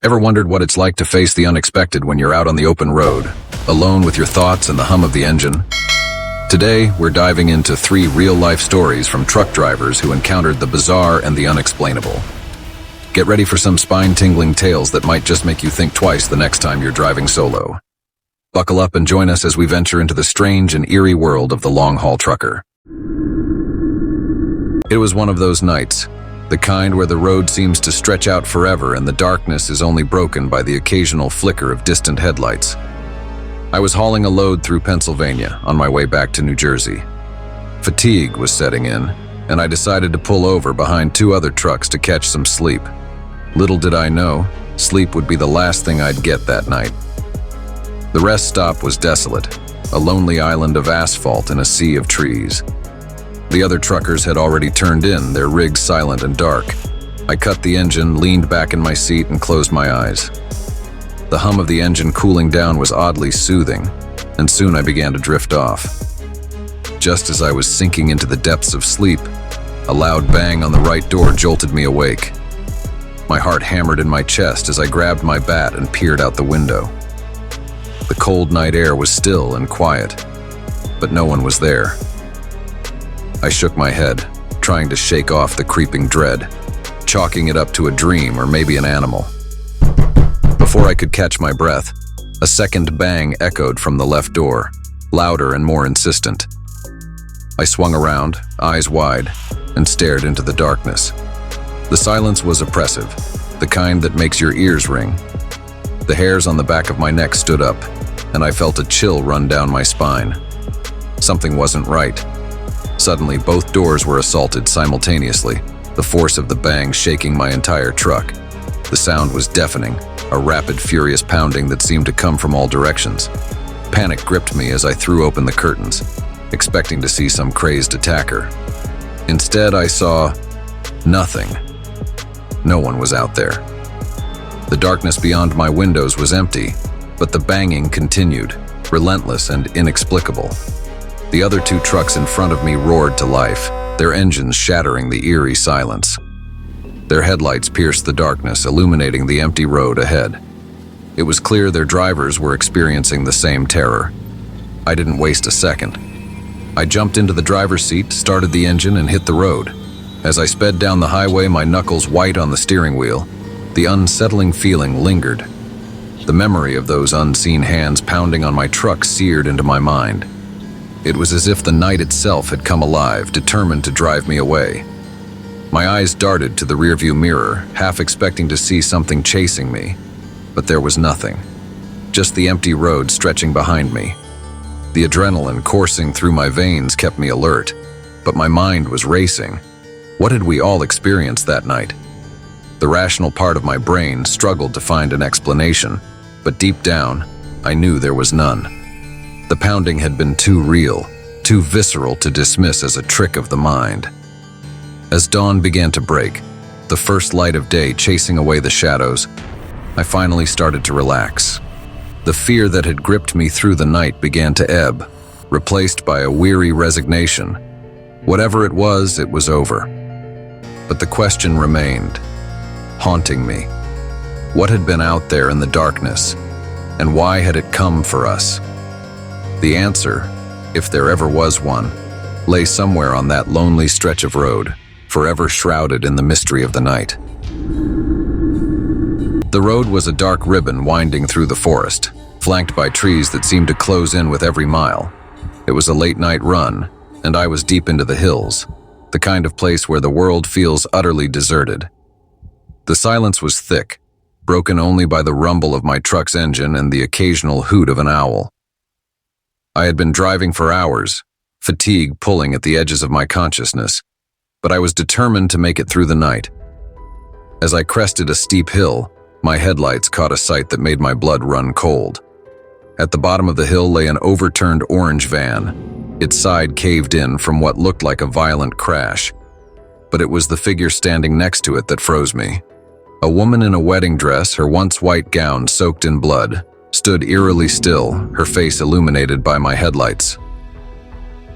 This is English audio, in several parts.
Ever wondered what it's like to face the unexpected when you're out on the open road, alone with your thoughts and the hum of the engine? Today, we're diving into 3 real-life stories from truck drivers who encountered the bizarre and the unexplainable. Get ready for some spine-tingling tales that might just make you think twice the next time you're driving solo. Buckle up and join us as we venture into the strange and eerie world of the long-haul trucker. It was one of those nights, the kind where the road seems to stretch out forever and the darkness is only broken by the occasional flicker of distant headlights. I was hauling a load through Pennsylvania on my way back to New Jersey. Fatigue was setting in, and I decided to pull over behind 2 other trucks to catch some sleep. Little did I know, sleep would be the last thing I'd get that night. The rest stop was Desolate, a lonely island of asphalt in a sea of trees. The other truckers had already turned in, their rigs silent and dark. I cut the engine, leaned back in my seat, and closed my eyes. The hum of the engine cooling down was oddly soothing, and soon I began to drift off. Just as I was sinking into the depths of sleep, a loud bang on the right door jolted me awake. My heart hammered in my chest as I grabbed my bat and peered out the window. The cold night air was still and quiet, but no one was there. I shook my head, trying to shake off the creeping dread, chalking it up to a dream or maybe an animal. Before I could catch my breath, a second bang echoed from the left door, louder and more insistent. I swung around, eyes wide, and stared into the darkness. The silence was oppressive, the kind that makes your ears ring. The hairs on the back of my neck stood up, and I felt a chill run down my spine. Something wasn't right. Suddenly, both doors were assaulted simultaneously, the force of the bang shaking my entire truck. The sound was deafening, a rapid, furious pounding that seemed to come from all directions. Panic gripped me as I threw open the curtains, expecting to see some crazed attacker. Instead, I saw nothing. No one was out there. The darkness beyond my windows was empty, but the banging continued, relentless and inexplicable. The other 2 trucks in front of me roared to life, their engines shattering the eerie silence. Their headlights pierced the darkness, illuminating the empty road ahead. It was clear their drivers were experiencing the same terror. I didn't waste a second. I jumped into the driver's seat, started the engine, and hit the road. As I sped down the highway, my knuckles white on the steering wheel, the unsettling feeling lingered. The memory of those unseen hands pounding on my truck seared into my mind. It was as if the night itself had come alive, determined to drive me away. My eyes darted to the rearview mirror, half expecting to see something chasing me, but there was nothing. Just the empty road stretching behind me. The adrenaline coursing through my veins kept me alert, but my mind was racing. What had we all experienced that night? The rational part of my brain struggled to find an explanation, but deep down, I knew there was none. The pounding had been too real, too visceral to dismiss as a trick of the mind. As dawn began to break, the first light of day chasing away the shadows, I finally started to relax. The fear that had gripped me through the night began to ebb, replaced by a weary resignation. Whatever it was over. But the question remained, haunting me. What had been out there in the darkness, and why had it come for us? The answer, if there ever was one, lay somewhere on that lonely stretch of road, forever shrouded in the mystery of the night. The road was a dark ribbon winding through the forest, flanked by trees that seemed to close in with every mile. It was a late-night run, and I was deep into the hills, the kind of place where the world feels utterly deserted. The silence was thick, broken only by the rumble of my truck's engine and the occasional hoot of an owl. I had been driving for hours, fatigue pulling at the edges of my consciousness, but I was determined to make it through the night. As I crested a steep hill, my headlights caught a sight that made my blood run cold. At the bottom of the hill lay an overturned orange van, its side caved in from what looked like a violent crash. But it was the figure standing next to it that froze me. A woman in a wedding dress, her once white gown soaked in blood, stood eerily still, her face illuminated by my headlights.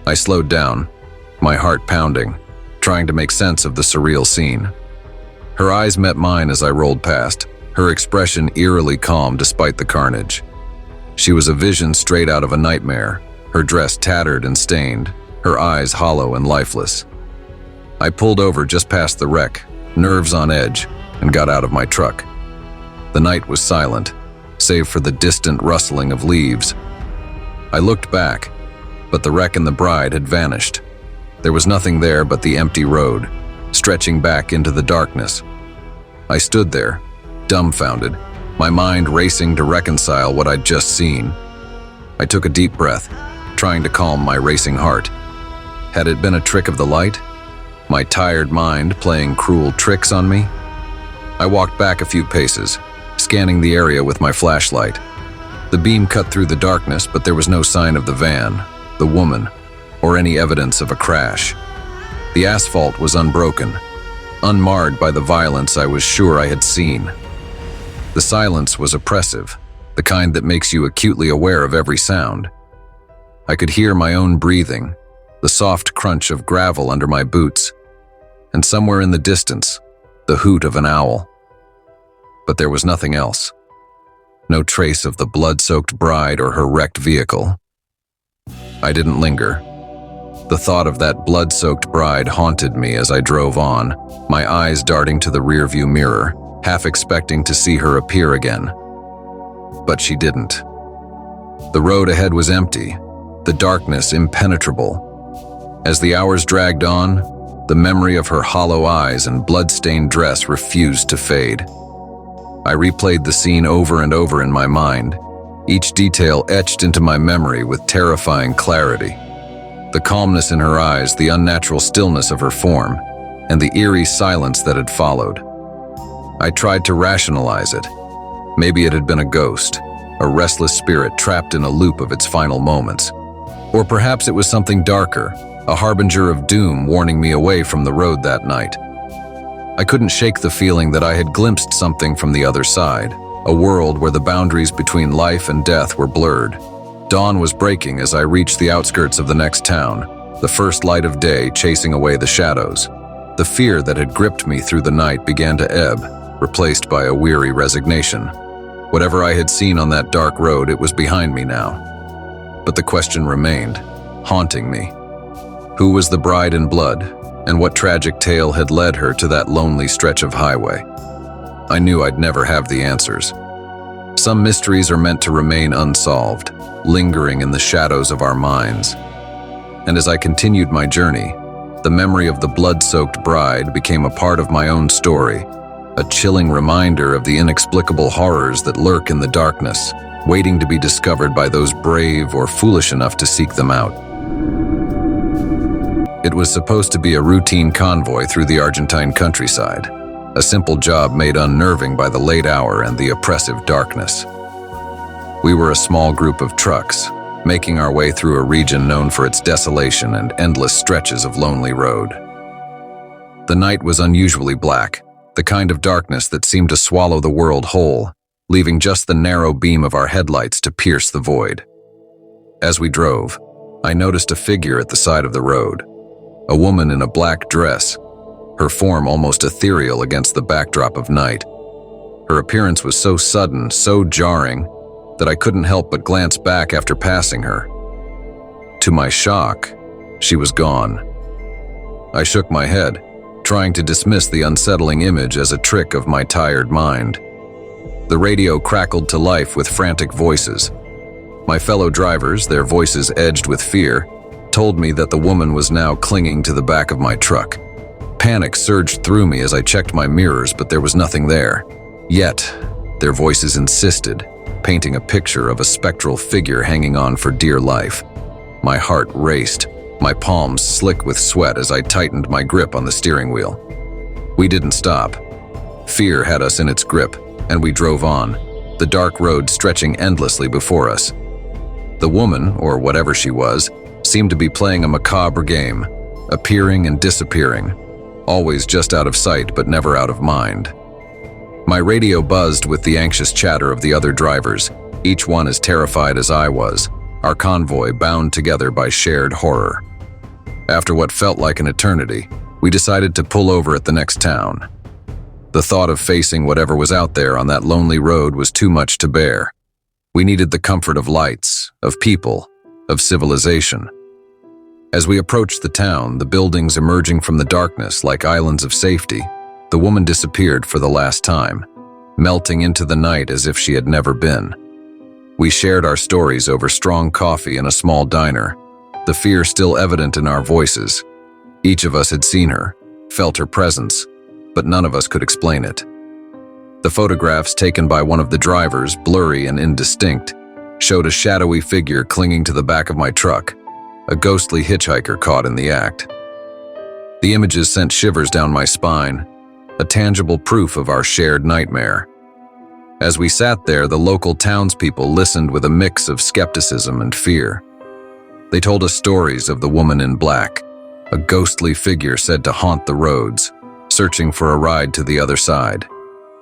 I slowed down, my heart pounding, trying to make sense of the surreal scene. Her eyes met mine as I rolled past, her expression eerily calm despite the carnage. She was a vision straight out of a nightmare, her dress tattered and stained, her eyes hollow and lifeless. I pulled over just past the wreck, nerves on edge, and got out of my truck. The night was silent, save for the distant rustling of leaves. I looked back, but the wreck and the bride had vanished. There was nothing there but the empty road, stretching back into the darkness. I stood there, dumbfounded, my mind racing to reconcile what I'd just seen. I took a deep breath, trying to calm my racing heart. Had it been a trick of the light? My tired mind playing cruel tricks on me? I walked back a few paces, scanning the area with my flashlight. The beam cut through the darkness, but there was no sign of the van, the woman, or any evidence of a crash. The asphalt was unbroken, unmarred by the violence I was sure I had seen. The silence was oppressive, the kind that makes you acutely aware of every sound. I could hear my own breathing, the soft crunch of gravel under my boots, and somewhere in the distance, the hoot of an owl. But there was nothing else. No trace of the blood-soaked bride or her wrecked vehicle. I didn't linger. The thought of that blood-soaked bride haunted me as I drove on, my eyes darting to the rearview mirror, half expecting to see her appear again. But she didn't. The road ahead was empty, the darkness impenetrable. As the hours dragged on, the memory of her hollow eyes and blood-stained dress refused to fade. I replayed the scene over and over in my mind, each detail etched into my memory with terrifying clarity. The calmness in her eyes, the unnatural stillness of her form, and the eerie silence that had followed. I tried to rationalize it. Maybe it had been a ghost, a restless spirit trapped in a loop of its final moments. Or perhaps it was something darker, a harbinger of doom warning me away from the road that night. I couldn't shake the feeling that I had glimpsed something from the other side, a world where the boundaries between life and death were blurred. Dawn was breaking as I reached the outskirts of the next town, the first light of day chasing away the shadows. The fear that had gripped me through the night began to ebb, replaced by a weary resignation. Whatever I had seen on that dark road, it was behind me now. But the question remained, haunting me. Who was the bride in blood, and what tragic tale had led her to that lonely stretch of highway? I knew I'd never have the answers. Some mysteries are meant to remain unsolved, lingering in the shadows of our minds. And as I continued my journey, the memory of the blood-soaked bride became a part of my own story, a chilling reminder of the inexplicable horrors that lurk in the darkness, waiting to be discovered by those brave or foolish enough to seek them out. It was supposed to be a routine convoy through the Argentine countryside, a simple job made unnerving by the late hour and the oppressive darkness. We were a small group of trucks, making our way through a region known for its desolation and endless stretches of lonely road. The night was unusually black, the kind of darkness that seemed to swallow the world whole, leaving just the narrow beam of our headlights to pierce the void. As we drove, I noticed a figure at the side of the road, a woman in a black dress, her form almost ethereal against the backdrop of night. Her appearance was so sudden, so jarring, that I couldn't help but glance back after passing her. To my shock, she was gone. I shook my head, trying to dismiss the unsettling image as a trick of my tired mind. The radio crackled to life with frantic voices. My fellow drivers, their voices edged with fear, told me that the woman was now clinging to the back of my truck. Panic surged through me as I checked my mirrors, but there was nothing there. Yet, their voices insisted, painting a picture of a spectral figure hanging on for dear life. My heart raced, my palms slick with sweat as I tightened my grip on the steering wheel. We didn't stop. Fear had us in its grip, and we drove on, the dark road stretching endlessly before us. The woman, or whatever she was, seemed to be playing a macabre game, appearing and disappearing, always just out of sight but never out of mind. My radio buzzed with the anxious chatter of the other drivers, each one as terrified as I was, our convoy bound together by shared horror. After what felt like an eternity, we decided to pull over at the next town. The thought of facing whatever was out there on that lonely road was too much to bear. We needed the comfort of lights, of people, of civilization. As we approached the town, the buildings emerging from the darkness like islands of safety, the woman disappeared for the last time, melting into the night as if she had never been. We shared our stories over strong coffee in a small diner, the fear still evident in our voices. Each of us had seen her, felt her presence, but none of us could explain it. The photographs taken by one of the drivers, blurry and indistinct, showed a shadowy figure clinging to the back of my truck, a ghostly hitchhiker caught in the act. The images sent shivers down my spine, a tangible proof of our shared nightmare. As we sat there, the local townspeople listened with a mix of skepticism and fear. They told us stories of the woman in black, a ghostly figure said to haunt the roads, searching for a ride to the other side.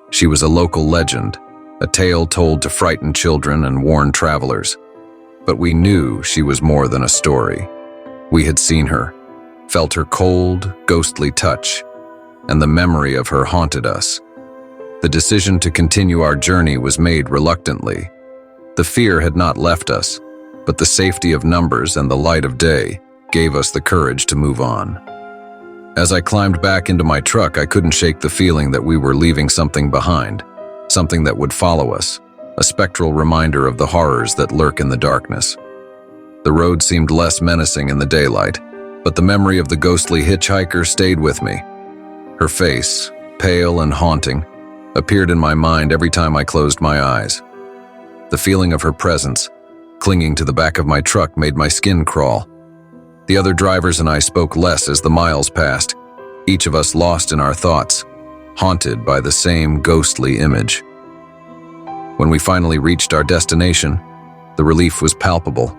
She was a local legend, a tale told to frighten children and warn travelers. But we knew she was more than a story. We had seen her, felt her cold, ghostly touch, and the memory of her haunted us. The decision to continue our journey was made reluctantly. The fear had not left us, but the safety of numbers and the light of day gave us the courage to move on. As I climbed back into my truck, I couldn't shake the feeling that we were leaving something behind, something that would follow us, a spectral reminder of the horrors that lurk in the darkness. The road seemed less menacing in the daylight, but the memory of the ghostly hitchhiker stayed with me. Her face, pale and haunting, appeared in my mind every time I closed my eyes. The feeling of her presence, clinging to the back of my truck, made my skin crawl. The other drivers and I spoke less as the miles passed, each of us lost in our thoughts, haunted by the same ghostly image. When we finally reached our destination, the relief was palpable.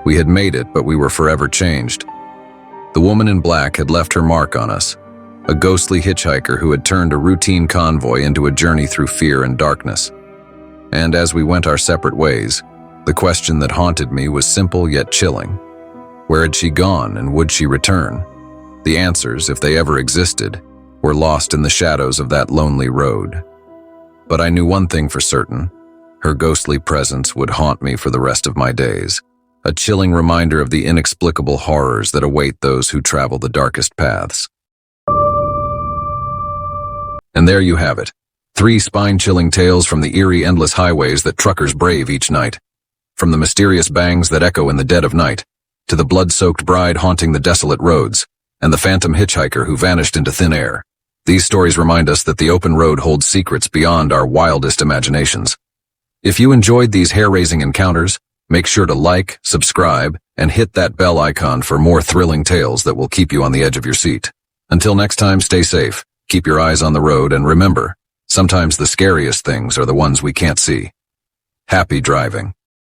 We had made it, but we were forever changed. The woman in black had left her mark on us, a ghostly hitchhiker who had turned a routine convoy into a journey through fear and darkness. And as we went our separate ways, the question that haunted me was simple yet chilling. Where had she gone, and would she return? The answers, if they ever existed, were lost in the shadows of that lonely road. But I knew one thing for certain: her ghostly presence would haunt me for the rest of my days, a chilling reminder of the inexplicable horrors that await those who travel the darkest paths. And there you have it, 3 spine-chilling tales from the eerie, endless highways that truckers brave each night. From the mysterious bangs that echo in the dead of night, to the blood-soaked bride haunting the desolate roads, and the phantom hitchhiker who vanished into thin air. These stories remind us that the open road holds secrets beyond our wildest imaginations. If you enjoyed these hair-raising encounters, make sure to like, subscribe, and hit that bell icon for more thrilling tales that will keep you on the edge of your seat. Until next time, stay safe, keep your eyes on the road, and remember, sometimes the scariest things are the ones we can't see. Happy driving.